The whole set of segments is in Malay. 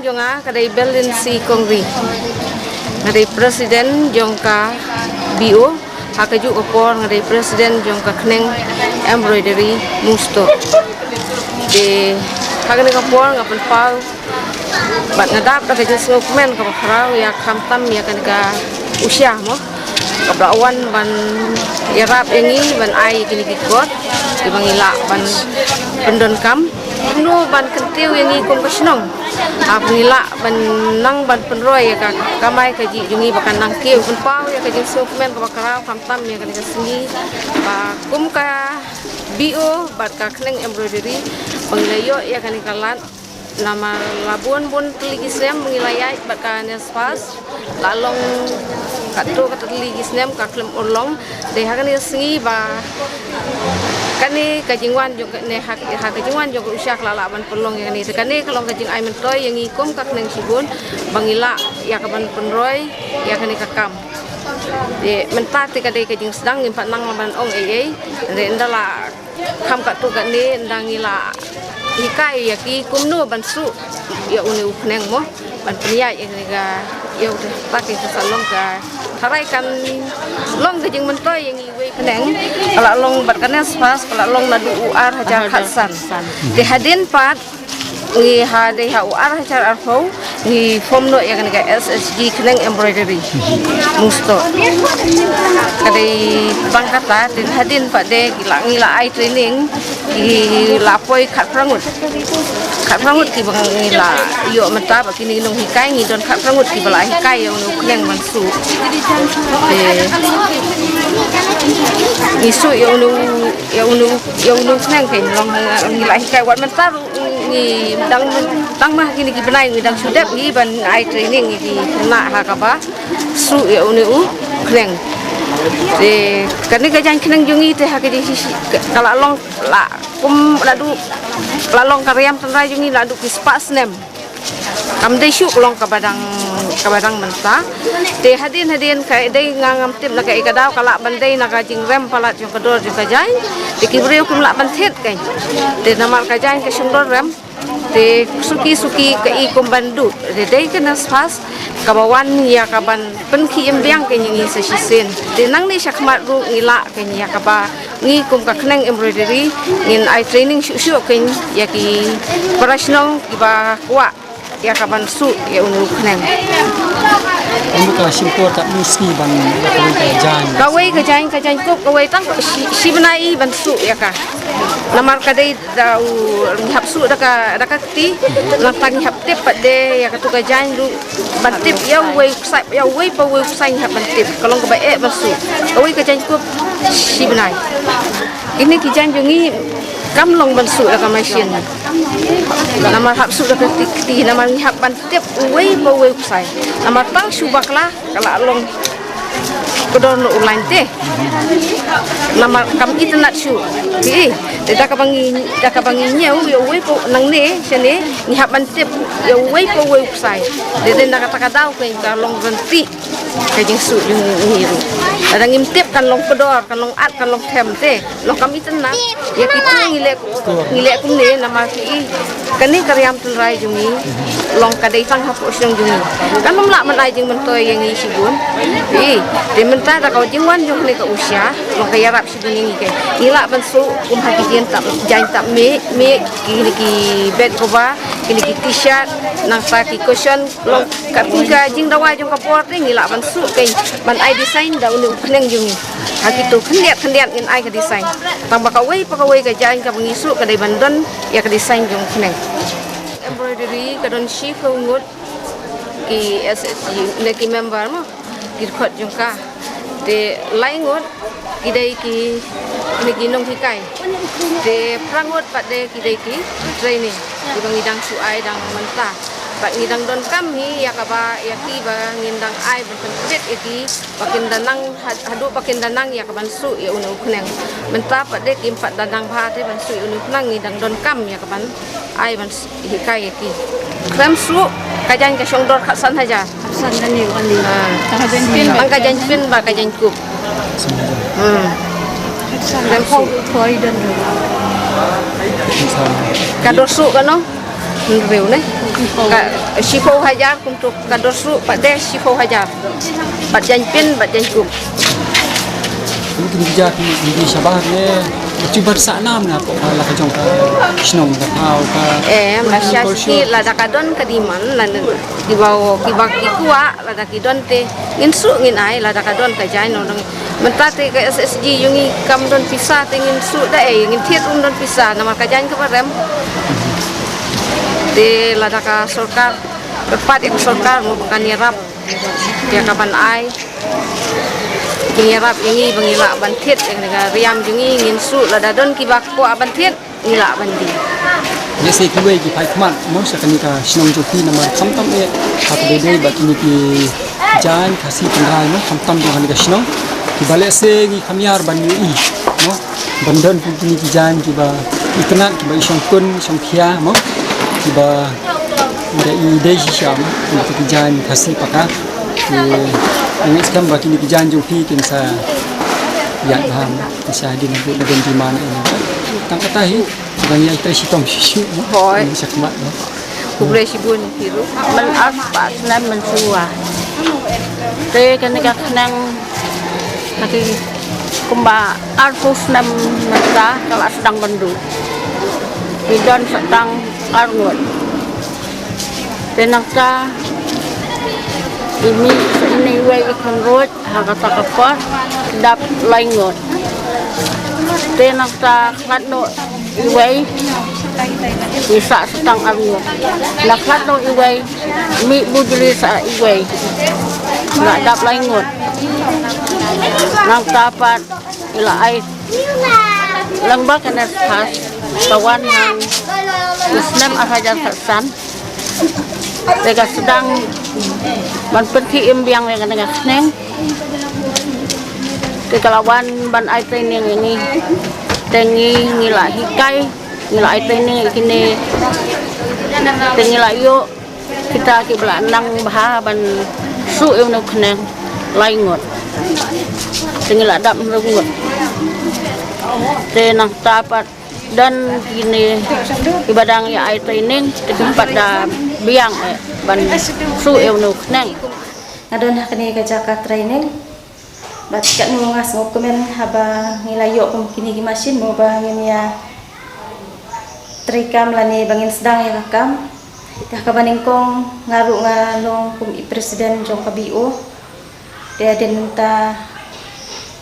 jonga kadai Berlin si Kongri. Kadai Presiden jongka BO hakaju opor kadai Presiden jongka kneng embroidery musto. Di hakani kapor ngapen pau bat ngadap kadai smokeman ka kharau ya khamtam ya kan ka usia mo. Kabrawan ban irap ini ban ai kini kikot di bangila ban pendon kam nu ban kentiu yang ikum kesnong apnila ban nang ban penroy ka kamai kaji jungi bakan nang kiu pun pau ya kaji sukmen ka bakarau kamtam ya kan kesengi ba kum ka bio bat ka kneng embroidery panglayo ya kan kalat nama labuan bun teligis nem mengilayai bat ka nespas lalong katu kata teligis nem ka klem ulong de hakan sengi ba kani kajingwan juga ne hak kajingwan juga usyak lalaban pelong yang ni kani kalau kajing ai mentoy yang ikum kak neng sibun bangila ya kaban penroy ya kani kakam de mentat kadai kajing sedang impat nang laban ong de ndala kam kat tu kat ni ndangila hikai ya ki kumnu bansu ya uni ukneng mo ban pria yang ni ga ya udah pakai salong ka harai kan long kajing mentoy yang iwe keneng kalau long berkenes pas kalau long nadu uar hajar khasan di hadin pat ngi hade ha uar hajar arfau ngi formno yang ga SSG keneng embroidery musto kadai bangkata di hadin pat de ngila ai training ki lapoi khat prangut ki bang ngila yo menta ba kini nong hikai ngi don khat prangut ki bala hikai yang nu keneng mansu isu yang nu keneng kai long ngila hikai wat menta ngi dang mah kini ki benai ngi dang sudap ngi ban ai training ngi kena ha ka ba su ya nu keneng de kani gajan keneng jungi te ha ke kalau long la kum ladu lalong karyam tendra jungi ladu kispas nem kam de syuk long ka badang menta te hadin kai dei ngangam tip na kai kadau kala bandai na ka jing rem palat jong kador jong kajai de kibreu kum la banthet kai te namar kajai ke sundor rem te suki ke ikum bandu de dei kena spas kabawan ya kaban penki embiang ke nyi sesisen de nang ni syakmat ru ngila ke nya kaba ngi kum ka kneng embroidery ngin ai training syu ke ya ki professional ki ba kwa ya kaban su ya unu kneng Anu ka simpor tak mesti ban kawai kajan kup kawai tang si benai ban su ya ka namar kadai dau ngihap su daka ti lantang ngihap tip pade ya katu kajan lu ban tip ya wei pa wei sai ngihap ban tip kalau ka bae ban su kawai kajan kup si benai ini kijan jungi kam long ban su daka machine namar hap su daka ti namar ngihap ban tip wei pa wei sai namar tang subaklah kala long kedon online teh nama kam internet syu ti dak bangi nyau yo we po nang ne sene ni haban tip yo we po we sai de dak kata dau ke long renti ke jing su jing hiru ada ngim tip kan long pedor kan long at kan long them te long kam internet ya kita ngile kum ne nama ki kan ni karyam tunrai jungi long kadai sang hapo syong jungi kan memlak menai jing mentoy yang isi bun de menta da kau jingwan jong ni ka usia long kaya rap si dunia ni ke ngila bensu haki jin tak jain tak me kini ki bed cover kini ki t-shirt nang sa ki cushion long kat tiga jing dawai jong kapor ni ngila bensu ke ban ai design da unu kneng jungi haki tu kendiat in ai ka design tang pakawai ka jain ka bengisu ka dai bandon ya ka design jong kneng embroidery kadon shi ko ngut ki SSG ne ki member mo kirkot jong ka de laingot kidai ki ni ginong hikai de prangot pade kidai ki training ibang idang suai dang menta pak ngidang don kami ya kaba ya ki ba ngindang ai berpentit iki pakin danang hadu pakin danang ya kaban su ya unu kneng menta pade ki empat danang ba te ban su unu knang ngidang don kam ya kaban ai ban hikai iki krem su kajan ka syongdor khasan haja khasan dan ni wali kajan pin bang kajan pin ba kajan kup krem su koi dan kador su kano Nreu ne. Ka sifo hajar untuk kadorsu pada sifo hajar. Bat janpin bat jankup. Mungkin bija di Sabah le cuba sana na po la ka jong ka sinong ka tao ka Malaysia siki lada kadon kadiman lan di bawah kibak ikua lada kidon te nginsu ngin ai lada kadon ka jai no mentate ka SSG yungi kam don pisah te nginsu da ngin thiet don pisah nama ka jai ka parem de lada ka sarkar berpat ek sarkar mo kan yarap dia kapan ai Pengirap ini pengilak bantit yang negara riam jungi nginsu lada don kibak ko abantit ngilak bandi. Ya saya kuwe ki pai kmat mo sa kanika sinong joki nama tam e hat bebe bat ni ki jan kasi pendrai no tam do kanika sinong ki bale se ni kamiar ban yu i no bandan ku ni ki jan ki ba iknat ki ba isong kun song khia mo ki ba ida i dei sham ki jan kasi paka ini sekarang bagi ni janji pi kinsa yang ham bisa di nabu dan di mana ini tang katahi bang yang tersi tom sisu hoi bisa kemat kubre sibun biru man aspas nan man suwa te kan ka nang kaki kumba arpus nam mata kalau sedang bendu bidon sedang arngot tenangka ini way ikon road hakata kapot dap laingot tenang ta khatno iway bisa setang arngot la khatno iway mi budri sa iway nggak dap laingot nang tapat ila ay lang ba kana khas kawan nang Islam ahajan san Tega sedang ban pergi imbiang yang dengan neng kekalawan ban ai training ini tengi ngila hikai ngila ai training kini tengi layu kita ki belanang bah ban su eu no khneng laingot tengi ladap rungut tenang tapat dan kini ibadang ya ai training tempat dah biang ban su eu no nang ngadon hakni ka jaka training bat kan mo ngas mo komen haba ngilayo kum kini gi machine mo ba ngenia trikam lani bangin sedang ya kakam dah kabaning kong ngaru ngalong kum i presiden jong KBO dia denta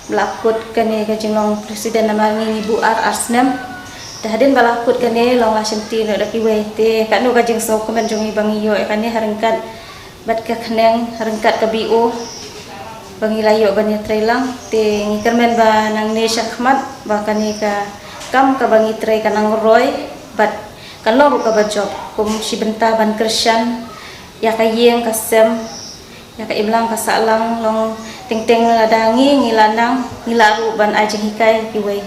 melakut kani ka jinglong presiden nama ngi Bu Arsnam Dahdin balakut kani long lasinti no daki we te kanu ka jing so komen jong ibang iyo kani harengkat bat ka khneng harengkat KBO bangilayo bani trailang te ngikermen ba nang ne syakmat ba kani ka kam ka bangi trai kanang roy bat kanlo ka ba job kum sibenta ban Krisyan ya ka yeng ka sem ya ka iblang ka salang long ting-ting ladangi ngilanang ngilaru ban ajeng hikai kiwe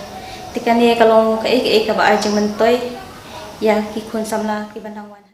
tikani kalong kai ka ba ajeng mentoy ya ki kun samla ki bandangwan